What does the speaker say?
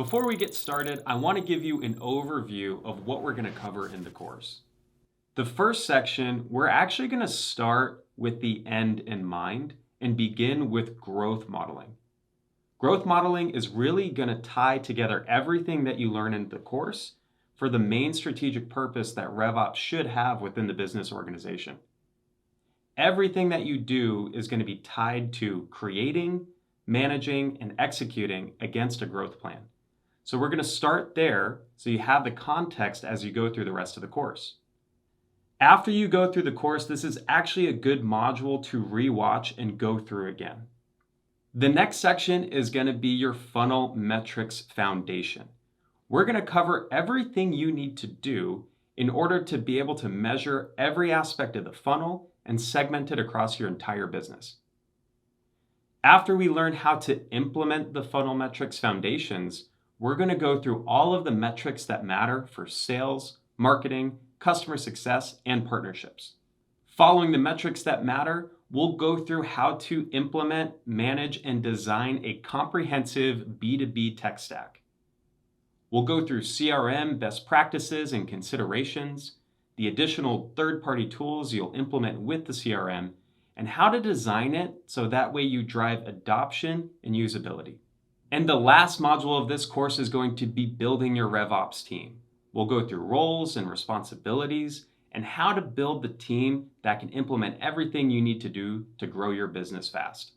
Before we get started, I want to give you an overview of what we're going to cover in the course. The first section, we're actually going to start with the end in mind and begin with growth modeling. Growth modeling is really going to tie together everything that you learn in the course for the main strategic purpose that RevOps should have within the business organization. Everything that you do is going to be tied to creating, managing, and executing against a growth plan. So we're going to start there so you have the context as you go through the rest of the course. After you go through the course, this is actually a good module to rewatch and go through again. The next section is going to be your funnel metrics foundation. We're going to cover everything you need to do in order to be able to measure every aspect of the funnel and segment it across your entire business. After we learn how to implement the funnel metrics foundations, we're going to go through all of the metrics that matter for sales, marketing, customer success, and partnerships. Following the metrics that matter, we'll go through how to implement, manage, and design a comprehensive B2B tech stack. We'll go through CRM best practices and considerations, the additional third-party tools you'll implement with the CRM, and how to design it so that way you drive adoption and usability. And the last module of this course is going to be building your RevOps team. We'll go through roles and responsibilities and how to build the team that can implement everything you need to do to grow your business fast.